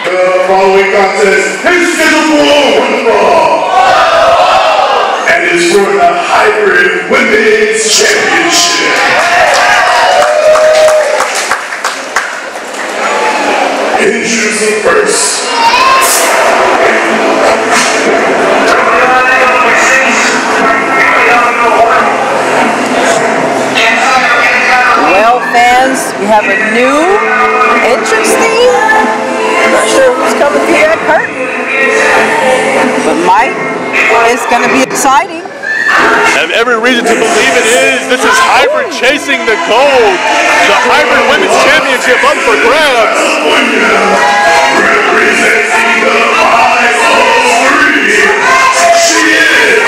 The following contest is scheduled for one fall and is for the Hybrid Women's Championship. Introducing first. Well, fans, we have a new interesting. I'm not sure who's coming through that curtain, but Mike, it's going to be exciting. I have every reason to believe it is. This is Hybrid chasing the gold. The Hybrid Women's Championship up for grabs. Representing the 503, she is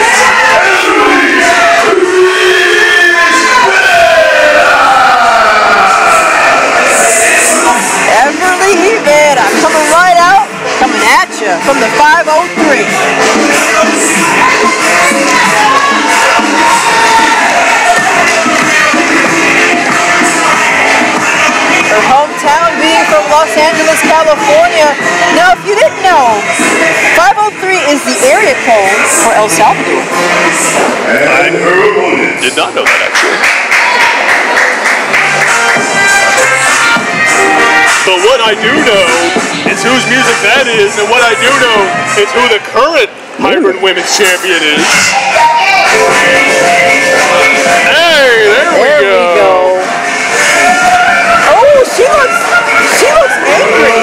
Everly Rivera coming right out, coming at you from the 503. Her hometown being from Los Angeles, California. Now, if you didn't know, 503 is the area code for El Salvador. and her opponent. Did not know that, actually. But what I do know is whose music that is, and what I do know is who the current Hybrid Women's Champion is. Hey, there we go. Oh, she looks angry.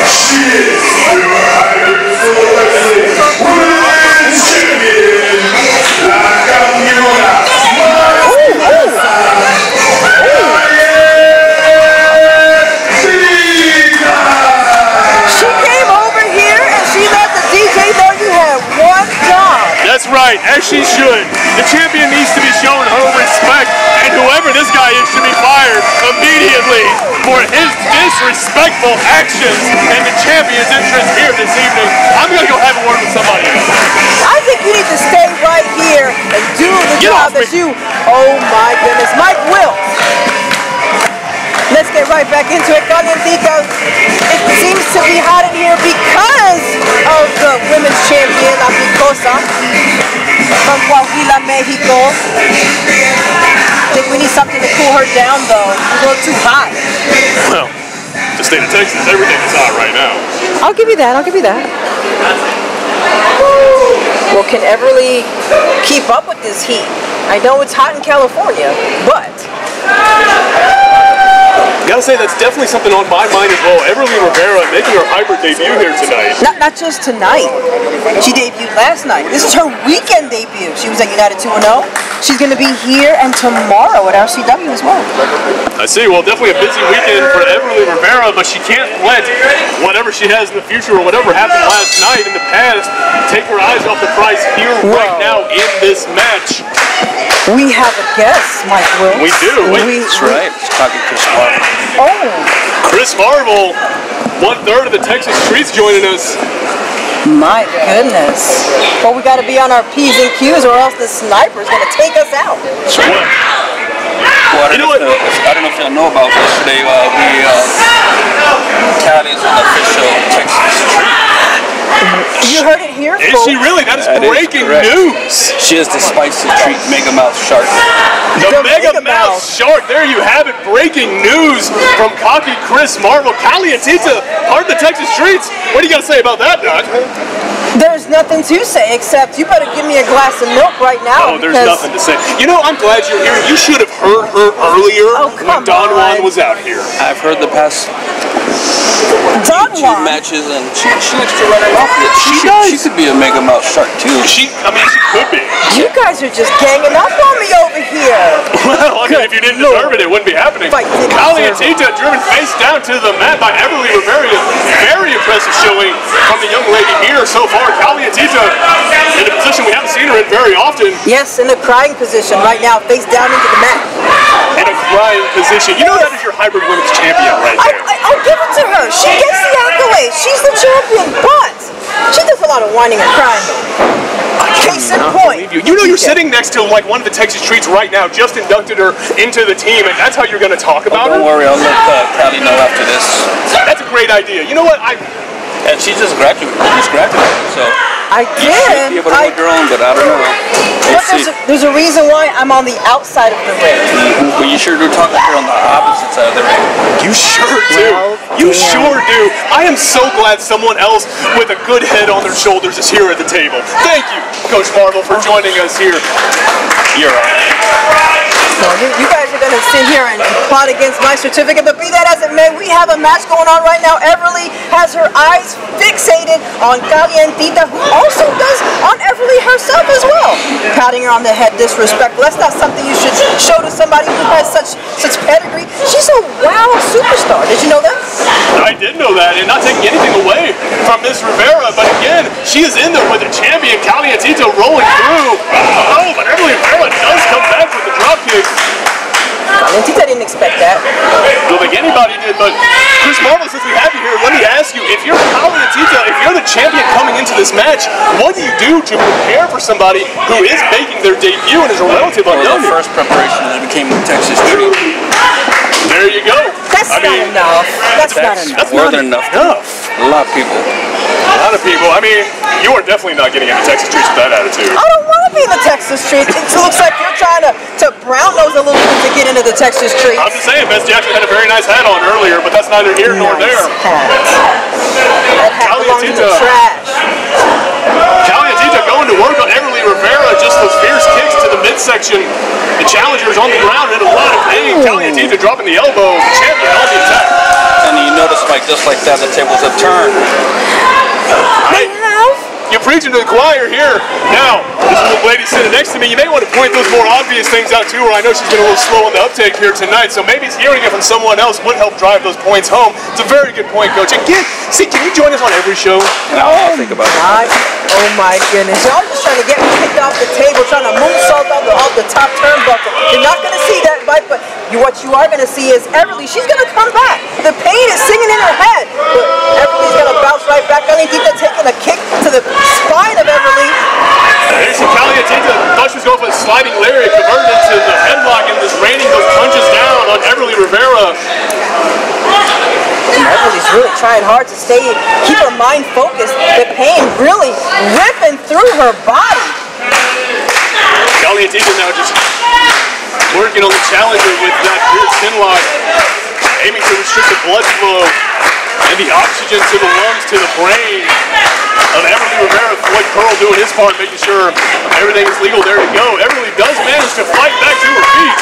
She is your Hybrid Women's Champion, La Campeona. She came over here and she let the DJ know you had one job. That's right, as she should. The champion needs to be shown her respect, and whoever this guy is should be fired immediately for his disrespectful actions and the champion's interest here this evening. I'm going to go have a word with somebody else. I think you need to stay right here and do the job that you... Oh my goodness, Mike Wills. Let's get right back into it. Kalientita, it seems to be hot in here because of the women's champion, La Picosa, from Coahuila, Mexico. I think we need something to cool her down, though. It's a little too hot. Well, the state of Texas, everything is hot right now. I'll give you that. I'll give you that. Well, can Everly keep up with this heat? I know it's hot in California, but... Gotta say, that's definitely something on my mind as well. Everly Rivera making her Hybrid debut here tonight. Not just tonight. She debuted last night. This is her weekend debut. She was at United 2-0. She's going to be here and tomorrow at RCW as well. I see. Well, definitely a busy weekend for Everly Rivera, but she can't let whatever she has in the future or whatever happened last night in the past take her eyes off the prize here right now in this match. We have a guest, Mike Wills. We do. That's right. It's talking Chris Marvel. Oh. Chris Marvel, 1/3 of the Texas streets joining us. My goodness. Well, we got to be on our P's and Q's or else the sniper's going to take us out. That's right. Well, I don't know if y'all know about yesterday. Cali is an official Texas street. You heard it here, Is she really? That is breaking news. She is the spicy treat Mega Mouth Shark. The Mega Mouth Shark. There you have it. Breaking news from cocky Chris Marvel. Kalientita, part of the Texas streets. What do you got to say about that, Doc? There's nothing to say except you better give me a glass of milk right now. Oh, there's nothing to say. You know, I'm glad you're here. You should have heard her earlier when Don Juan was out here. I've heard the past Don Juan matches, and she likes to run her off. She could be a Mega Mouth Shark too. She could be. You guys are just ganging up on me over here. Well, I mean, if you didn't deserve it, it wouldn't be happening. Kalientita driven face down to the mat by Everly Rivera. Very impressive showing from the young lady here so far. Kalientita in a position we haven't seen her in very often. Yes, in a crying position right now, face down into the mat. In a crying position. You know that is your Hybrid Women's Champion right there. I'll give it to her. She gets the accolade. She's the champion, but she does a lot of whining and crying. Case in point. You know you're sitting next to like one of the Texas Streets right now, just inducted her into the team, and that's how you're going to talk about her? Don't worry, I'll let Kali know after this. That's a great idea. You know what? And she just graduated. She's graduated, so I you should be did. able to hold your own, but I don't know. But there's a reason why I'm on the outside of the ring. But you sure do talk like you're on the opposite side of the ring. You sure do. Well, You damn. sure do. I am so glad someone else with a good head on their shoulders is here at the table. Thank you, Coach Marvel, for joining us here. You're right. So you guys are going to sit here and plot against my certificate, but be that as it may, we have a match going on right now. Everly has her eyes fixated on Kalientita, who also does on Everly herself as well. Patting her on the head, disrespectful. That's not something you should show to somebody who has such pedigree. She's a wow superstar. Did you know that? I did know that, and not taking anything away from Miss Rivera, but again, she is in there with the champion, Kalientita, rolling through. Oh, but Everly Rivera does come back with the drop kick. Kalientita didn't expect that. Don't think anybody did, but Chris Marvel, since we have you here, let me ask you, if you're Kalientita, if you're the champion coming into this match, what do you do to prepare for somebody who is making their debut and is a relative unknown? The first preparation is became Texas Street. There you go. That's not enough. That's not enough. That's More not than enough. enough. A lot of people. A lot of people. I mean, you are definitely not getting into Texas Streets with that attitude. I don't want to be in the Texas Street. It looks like you're trying to brown nose a little bit to get into the Texas Street. I'm just saying, Bess Jackson had a very nice hat on earlier, but that's neither here nor there. That hat belongs in the trash. Kalientita going to work on Everly Rivera, just those fierce kicks to the midsection. The challenger's on the ground in a lot of pain. Kalientita dropping the elbow. The champion on the attack. And you notice, like just like that, the tables have turned. You're preaching to the choir here. Now, this little lady sitting next to me, you may want to point those more obvious things out to her. I know she's been a little slow on the uptake here tonight, so maybe hearing it from someone else would help drive those points home. It's a very good point, Coach. Again, see, can you join us on every show? I'll think about it. Oh my goodness. Y'all just trying to get me kicked off the table, trying to moonsault off the top turnbuckle. You're not going to see that, but what you are going to see is Everly. She's going to come back. The pain is singing in her head. But Everly's going to bounce right back. Kalientita taking a kick to the spine of Everly. There's some Kalientita. Thought she was going for a sliding lariat, converted into the headlock and just raining those punches down on Everly Rivera. Everly's really trying hard to keep her mind focused. The pain really ripping through her body. Kalientita now just working on the challenger with that rear chin lock, aiming to restrict the blood flow and the oxygen to the lungs, to the brain of Everly Rivera. Floyd Pearl doing his part, making sure everything is legal there to go. Everly does manage to fight back to her feet.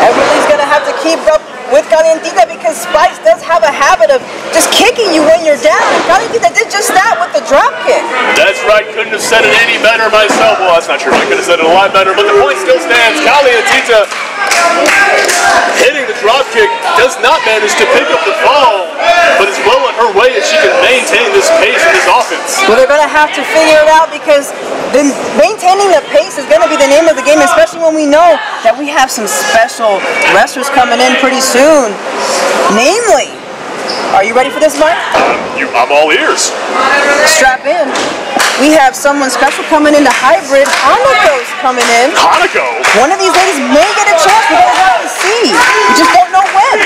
Everly's going to have to keep up with Kalientita because Spice does have a habit of just kicking you when you're down. And Kalientita did just that with the drop kick. That's right. Couldn't have said it any better myself. Well, that's not true. I could have said it a lot better, but the point still stands. Kalientita hitting the drop kick does not manage to pick up the fall, but is well on her way if she can maintain this pace and this offense. Well, they're going to have to figure it out because then maintaining the pace is going to be the name of the game, especially when we know that we have some special wrestlers coming in pretty soon. Namely, are you ready for this, Mike? I'm all ears. Strap in. We have someone special coming into Hybrid. Hanako's coming in. Hanako? One of these ladies may get a chance. We're going to have to see. We just don't know when.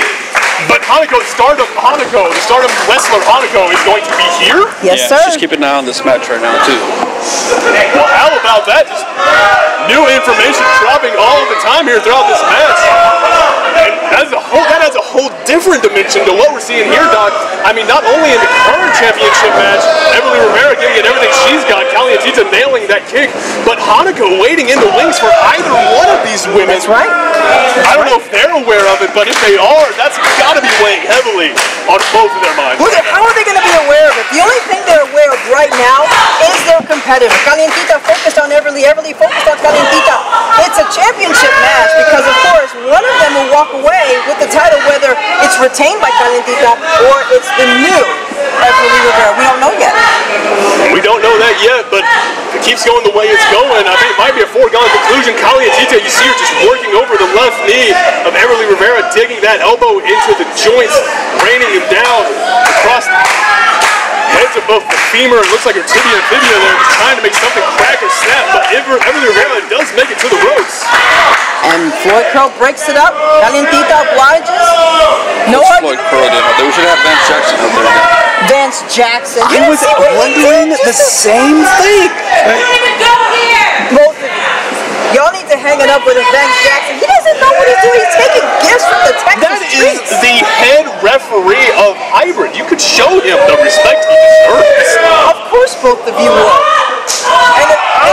But Hanako, the Stardom wrestler Hanako is going to be here? Yes, Yeah, sir. just keep an eye on this match right now, too. Well, how about that? Just new information dropping all of the time here throughout this match. And that adds a whole different dimension to what we're seeing here, Doc. I mean, not only in the current championship match, Everly Rivera getting everything she's got, Kalientita nailing that kick, but Hanako waiting in the wings for either one of these women. That's right. I don't know if they're aware of it, but if they are, that's got to be weighing heavily on both of their minds. How are they going to be aware of it? The only thing they're aware of right now is their competitor. Kalientita focused on Everly. Everly focused on Kalientita. It's a championship match because, of course, one of them will walk away with the title, whether it's retained by Kalientita or it's the new Everly Rivera. We don't know yet. We don't know that yet, but if it keeps going the way it's going, I think it might be a foregone conclusion. Kalientita, you see her just working over the the left knee of Everly Rivera, digging that elbow into the joints, raining him down across the heads of both the femur. It looks like her tibia and fibula there, just trying to make something crack or snap, but Everly Rivera does make it to the ropes. And Floyd Curl breaks it up. Kalientita obliges. No Floyd Curl did. We should have Vance Jackson up there. Vance Jackson. I was wondering the same thing. Both of you. Y'all need to hang it up with Vance Jackson. He doesn't know what he's doing. He's taking gifts from the Texas That streets. is the head referee of Hybrid. You could show him the respect he deserves. Of course both of you will. And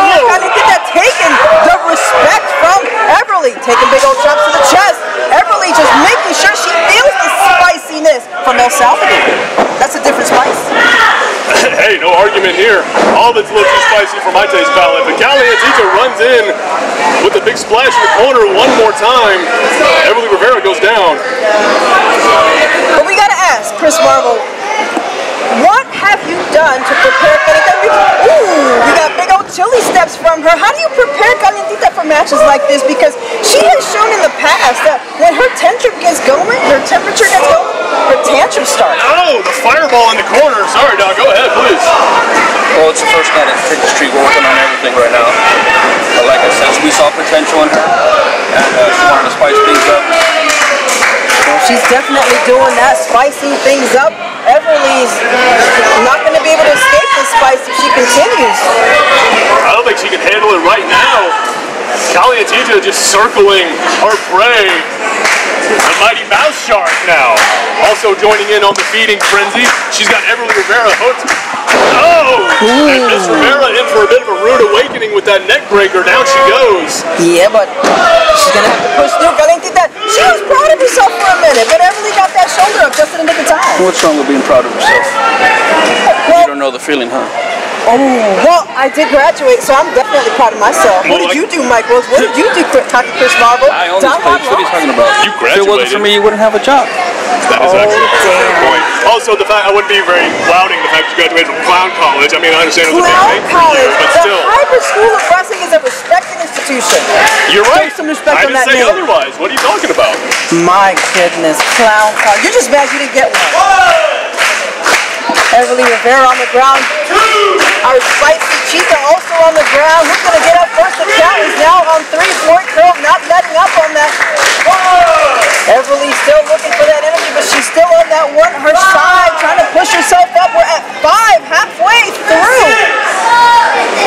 you kind of get that taking the respect from Everly. Taking big old chops to the chest. Everly just making sure she feels the spiciness from El Salvador. That's a different spice. Hey, no argument here. All that's a little too spicy for my taste palette. But Kalientita runs in with a big splash in the corner one more time. Everly Rivera goes down. But we gotta ask, Chris Marvel, what have you done to prepare Kalientita? Ooh, you got big old chili steps from her. How do you prepare Kalientita for matches like this? Because she has shown in the past that when her temperature gets going, her tantrum starts. Oh, the fireball in the corner. Sorry, Doc. Go ahead, please. Well, it's the first night at Ticket Street. We're working on everything right now. But like I said, we saw potential in her, and she wanted to spice things up. Well, she's definitely doing that, spicing things up. Everly's not going to be able to escape the spice if she continues. I don't think she can handle it right now. Kalientita just circling her prey. The mighty mouse shark now. Also joining in on the feeding frenzy. She's got Everly Rivera hooked. Oh! And Miss Rivera in for a bit of a rude awakening with that neck breaker. Down she goes. Yeah, but she's going to have to push through. Kalientita, she was proud of herself for a minute, but Everly got that shoulder up just in the nick of time. What's wrong with being proud of yourself? Well, You don't know the feeling, huh? oh, well, I did graduate, so I'm definitely proud of myself. What did you do, Mike Rose? What did you do, Chris Marvel? I own this place. What are you talking about? You If it wasn't for graduated. me, you wouldn't have a job. That is actually a fair point. Also, the fact I wouldn't be very flouting the fact you graduated from Clown College. I mean, I understand it was a big Clown thing for you, College, but the still. Hybrid School of Wrestling is a respected institution. You're right. Show some respect I on didn't that say name. otherwise. What are you talking about? My goodness, Clown College. You're just mad you didn't get one. Everly Rivera on the ground. Our spicy Chica also on the ground. Who's going to get up first? The count is now on 3. Floyd Curl not letting up on that. Everly still looking for that energy, but she's still on that one, her side, trying to push herself up. We're at 5, halfway through.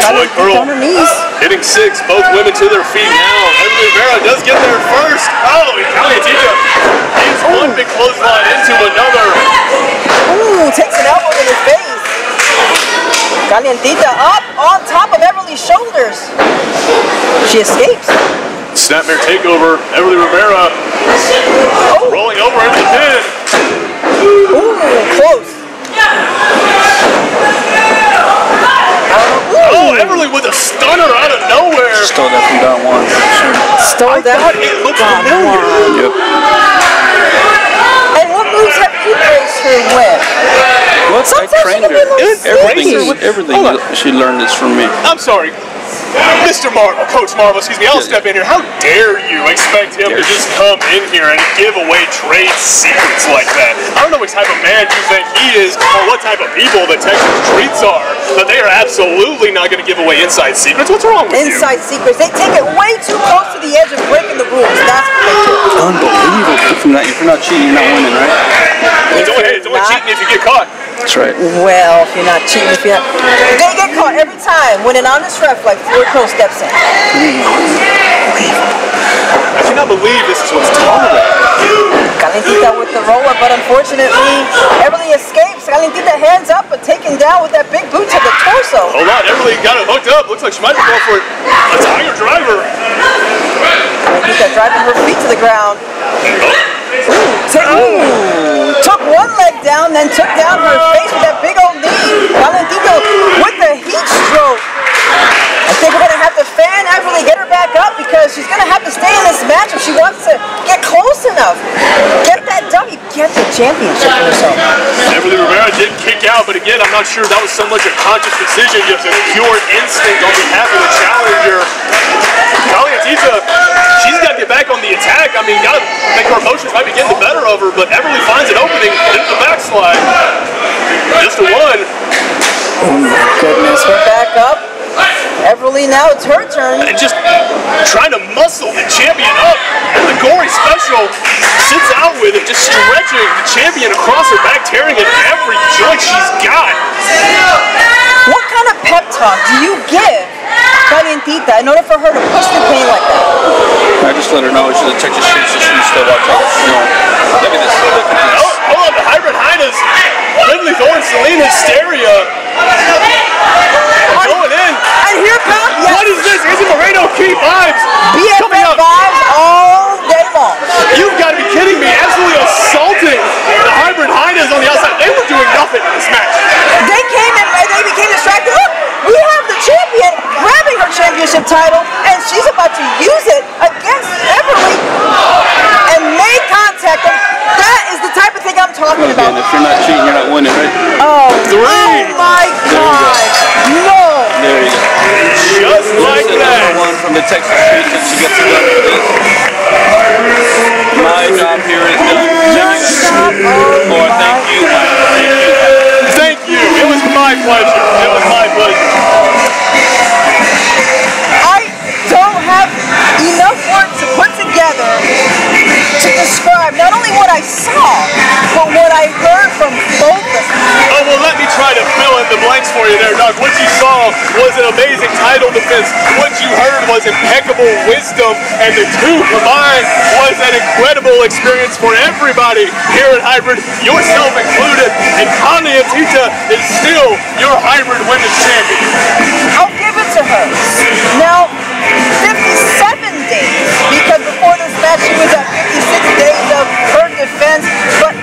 Floyd Curl On her knees. hitting 6, both women to their feet now. Everly Rivera does get there first. Oh, and Kalientita is one big clothesline into another. Ooh, takes an elbow in his face. Kalientita up on top of Everly's shoulders. She escapes. Snapmare takeover. Everly Rivera rolling over into the pin. Ooh, close. Oh, Everly with a stunner out of nowhere. Stole that from down one. Stole that. God, it looks familiar. Yep. And what moves have you placed her with? What? I Sometimes trained she can be her. a little sneaky. Everything Hold on. she learned is from me. I'm sorry. Mr. Marvel, Coach Marvel, excuse me, I'll step in here. How dare you expect him to just come in here and give away trade secrets like that? I don't know what type of man you think he is or what type of people the Texas streets are, but they are absolutely not going to give away inside secrets. What's wrong with Inside secrets. They take it way too close to the edge of breaking the rules. That's what they do. Unbelievable. If you're not cheating, you're not winning, right? you? It's only cheating if you get caught. That's right. Well, if you're not cheating, if you're not... They get caught every time when an honest ref like Floyd Curl steps in. I cannot believe this is what's tolerated. Kalientita with the roller, but unfortunately, Everly escapes. Kalientita hands up, but taken down with that big boot to the torso. Hold on, Everly got it hooked up. Looks like she might be going for a tiger driver. Kalientita driving her feet to the ground. Took one leg down, then took down her face with that big old knee. Kalientita with the heat stroke. I think we're going to have to fan Everly, get her back up, because she's going to have to stay in this match if she wants to get close enough. Get that W, get the championship for herself. Everly Rivera did kick out, but again, I'm not sure that was so much a conscious decision, just a pure instinct on behalf of the challenger. Kalientita, she's got to get back on the now it's her turn. And just trying to muscle the champion up. And the gory special sits out with it, just stretching the champion across her back, tearing at every joint she's got. What kind of pep talk do you give Kalientita in order for her to push the pain like that? I just let her know she's a Texas street, so she needs to watch out what she's doing. Look at this. Look at this. Oh, hold on, the hybrid highness. Ridley Thorne, Celine Hysteria. Going in. And here comes, yes. What is this? Izzy Moreno key vibes. BFF vibes all day long. You've got to be kidding me. Absolutely assaulting the hybrid highness on the outside. They were doing nothing in this match. They came in and they became distracted. Look, we have the champion grabbing her championship title, and she's about to use it against Everly and made contact. That is the type of thing I'm talking about. And if you're not cheating, you're not winning, right? Oh, Three. Oh my God. No. There you go. Just like that. Number one from the Texas streets, and she gets it done with this. My job here is done. Lord, thank you, Mike. Thank you. It was my pleasure. It was my pleasure. I don't have enough words to put together to describe not only what I saw, but what I heard from both of them. Oh, well, let me try to fill in the blanks for you there, Doc. What you saw was an amazing title defense. What you heard was impeccable wisdom, and the two combined was an incredible experience for everybody here at Hybrid, yourself included, and Kalientita is still your Hybrid Women's Champion. I'll give it to her. Now, 57 days, because before this match she was at 56 days of her defense, but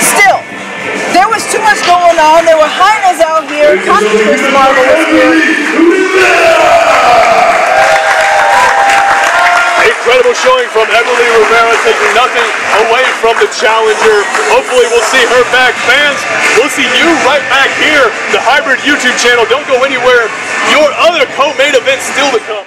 still, there was too much going on. There were hyenas out here. Chris Marvel was here. Incredible showing from Everly Rivera, taking nothing away from the challenger. Hopefully we'll see her back. Fans, we'll see you right back here, the Hybrid YouTube channel. Don't go anywhere. Your other co-main event still to come.